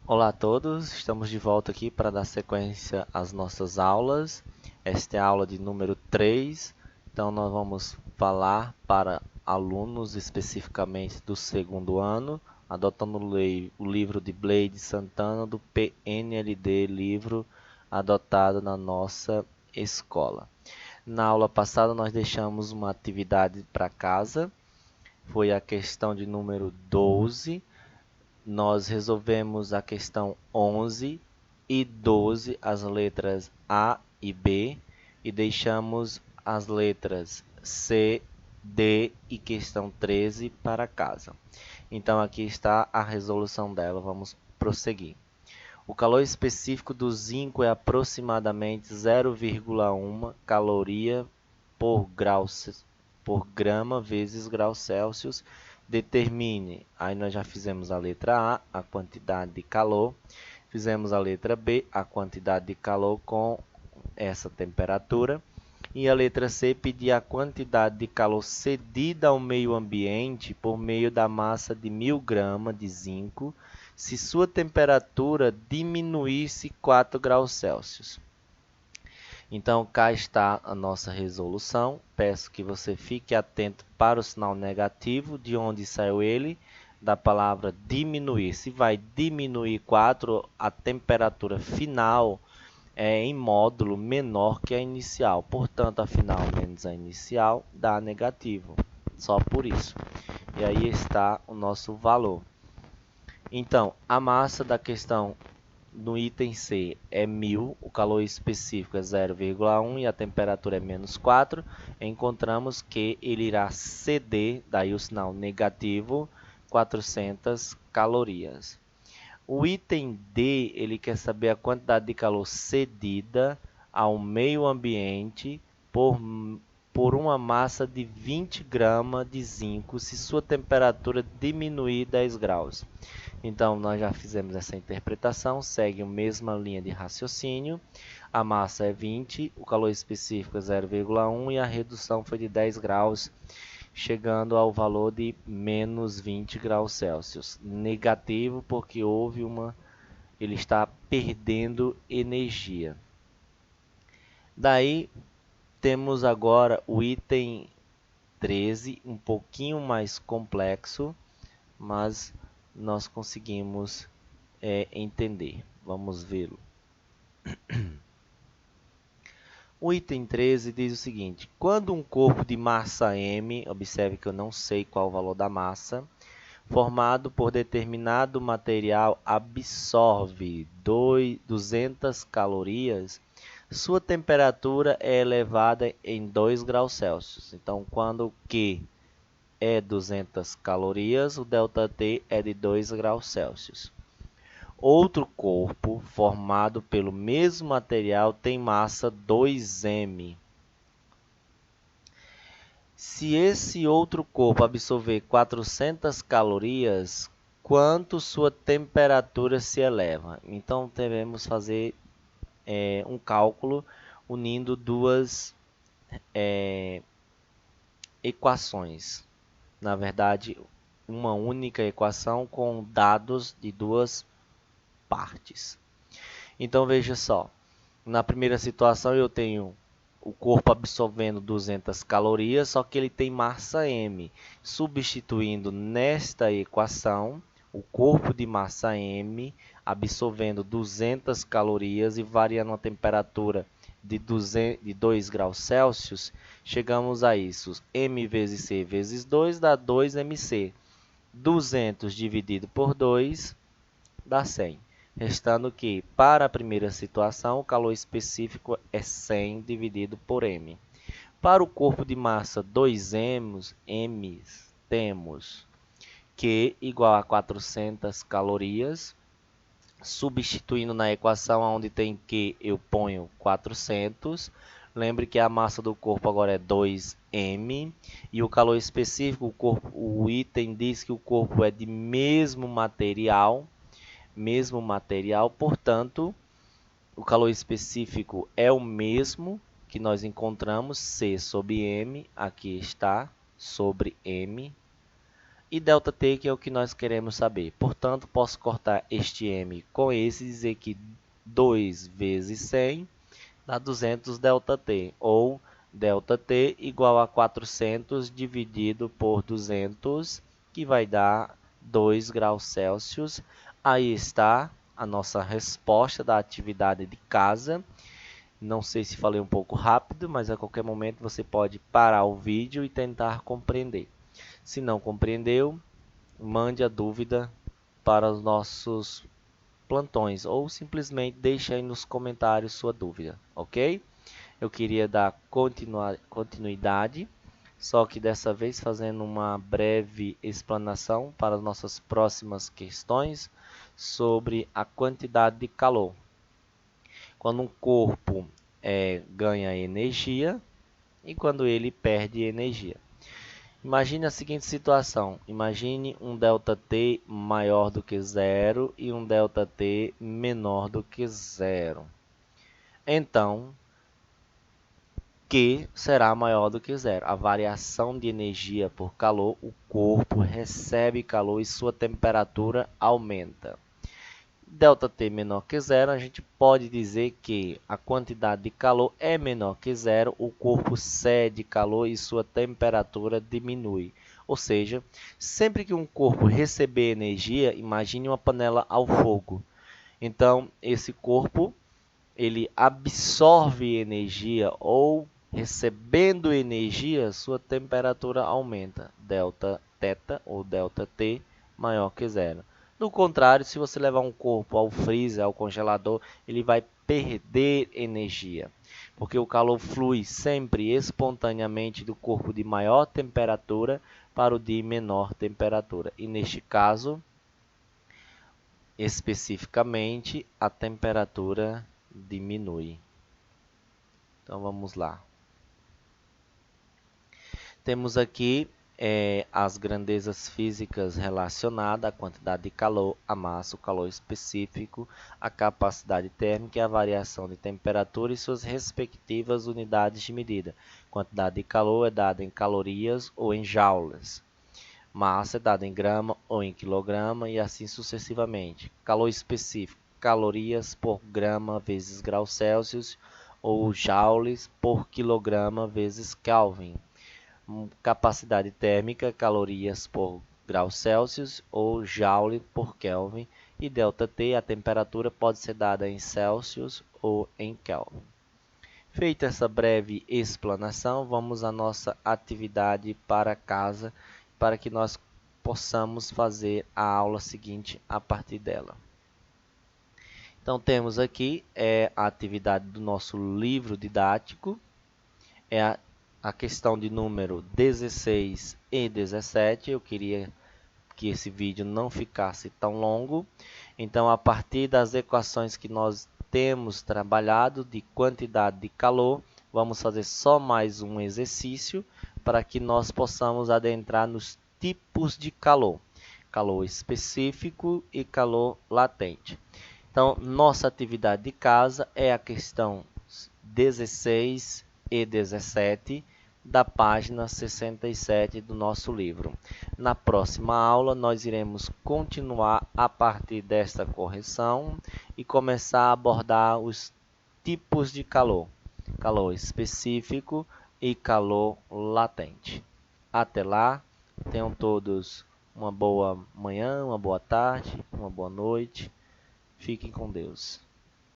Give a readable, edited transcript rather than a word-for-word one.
Olá a todos, estamos de volta aqui para dar sequência às nossas aulas. Esta é a aula de número 3, então nós vamos falar para alunos especificamente do segundo ano, adotando o livro de Blade Santana do PNLD, livro adotado na nossa escola. Na aula passada nós deixamos uma atividade para casa, foi a questão de número 12. Nós resolvemos a questão 11 e 12, as letras A e B, e deixamos as letras C, D e questão 13 para casa. Então aqui está a resolução dela, vamos prosseguir. O calor específico do zinco é aproximadamente 0,1 caloria por grama vezes grau Celsius. Determine, aí nós já fizemos a letra A, a quantidade de calor, fizemos a letra B, a quantidade de calor com essa temperatura, e a letra C pedir a quantidade de calor cedida ao meio ambiente por meio da massa de 1000 gramas de zinco, se sua temperatura diminuísse 4 graus Celsius. Então, cá está a nossa resolução. Peço que você fique atento para o sinal negativo, de onde saiu ele, da palavra diminuir. Se vai diminuir 4, a temperatura final é em módulo menor que a inicial. Portanto, a final menos a inicial dá negativo. Só por isso. E aí está o nosso valor. Então, a massa da questão no item C é 1000, o calor específico é 0,1 e a temperatura é menos 4. Encontramos que ele irá ceder, daí o sinal negativo, 400 calorias. O item D, ele quer saber a quantidade de calor cedida ao meio ambiente por uma massa de 20 gramas de zinco se sua temperatura diminuir 10 graus. Então, nós já fizemos essa interpretação, segue a mesma linha de raciocínio. A massa é 20, o calor específico é 0,1 e a redução foi de 10 graus, chegando ao valor de menos 20 graus Celsius. Negativo porque ele está perdendo energia. Daí, temos agora o item 13, um pouquinho mais complexo, mas nós conseguimos entender. Vamos vê-lo. O item 13 diz o seguinte: quando um corpo de massa m, observe que eu não sei qual o valor da massa, formado por determinado material absorve 200 calorias, sua temperatura é elevada em 2 graus Celsius. Então, quando Q é 200 calorias, o ΔT é de 2 graus Celsius. Outro corpo formado pelo mesmo material tem massa 2m. Se esse outro corpo absorver 400 calorias, quanto sua temperatura se eleva? Então, devemos fazer um cálculo unindo duas equações. Na verdade, uma única equação com dados de duas partes. Então, veja só. Na primeira situação, eu tenho o corpo absorvendo 200 calorias, só que ele tem massa m. Substituindo nesta equação, o corpo de massa m absorvendo 200 calorias e variando a temperatura de 2 graus Celsius, chegamos a isso. M vezes C vezes 2 dá 2mc. 200 dividido por 2 dá 100. Restando que, para a primeira situação, o calor específico é 100 dividido por m. Para o corpo de massa 2m, temos Q igual a 400 calorias. Substituindo na equação onde tem Q, eu ponho 400. Lembre que a massa do corpo agora é 2m. E o calor específico, o item diz que o corpo é de mesmo material, portanto, o calor específico é o mesmo que nós encontramos, C sobre M, aqui está, sobre M, e ΔT, que é o que nós queremos saber. Portanto, posso cortar este M com esse e dizer que 2 vezes 100 dá 200 ΔT, ou ΔT igual a 400 dividido por 200, que vai dar 2 graus Celsius. Aí está a nossa resposta da atividade de casa. Não sei se falei um pouco rápido, mas a qualquer momento você pode parar o vídeo e tentar compreender. Se não compreendeu, mande a dúvida para os nossos plantões ou simplesmente deixe aí nos comentários sua dúvida, ok? Eu queria dar continuidade, só que dessa vez fazendo uma breve explanação para as nossas próximas questões sobre a quantidade de calor. Quando um corpo ganha energia e quando ele perde energia. Imagine a seguinte situação. Imagine um ΔT maior do que zero e um ΔT menor do que zero. Então, Q será maior do que zero. A variação de energia por calor, o corpo recebe calor e sua temperatura aumenta. ΔT menor que zero, a gente pode dizer que a quantidade de calor é menor que zero, o corpo cede calor e sua temperatura diminui. Ou seja, sempre que um corpo receber energia, imagine uma panela ao fogo. Então, esse corpo ele absorve energia ou recebendo energia, sua temperatura aumenta. ΔT ou ΔT maior que zero. Do contrário, se você levar um corpo ao freezer, ao congelador, ele vai perder energia, porque o calor flui sempre espontaneamente do corpo de maior temperatura para o de menor temperatura. E neste caso, especificamente, a temperatura diminui. Então vamos lá. Temos aqui as grandezas físicas relacionadas à quantidade de calor, a massa, o calor específico, a capacidade térmica e a variação de temperatura e suas respectivas unidades de medida. Quantidade de calor é dada em calorias ou em joules. Massa é dada em grama ou em quilograma e assim sucessivamente. Calor específico, calorias por grama vezes graus Celsius ou joules por quilograma vezes Kelvin. Capacidade térmica, calorias por graus Celsius ou joule por Kelvin. E ΔT, a temperatura pode ser dada em Celsius ou em Kelvin. Feita essa breve explanação, vamos à nossa atividade para casa, para que nós possamos fazer a aula seguinte a partir dela. Então temos aqui a atividade do nosso livro didático, a questão de número 16 e 17. Eu queria que esse vídeo não ficasse tão longo. Então, a partir das equações que nós temos trabalhado de quantidade de calor, vamos fazer só mais um exercício para que nós possamos adentrar nos tipos de calor. Calor específico e calor latente. Então, nossa atividade de casa é a questão 16 e 17 da página 67 do nosso livro. Na próxima aula, nós iremos continuar a partir desta correção e começar a abordar os tipos de calor, calor específico e calor latente. Até lá, tenham todos uma boa manhã, uma boa tarde, uma boa noite. Fiquem com Deus.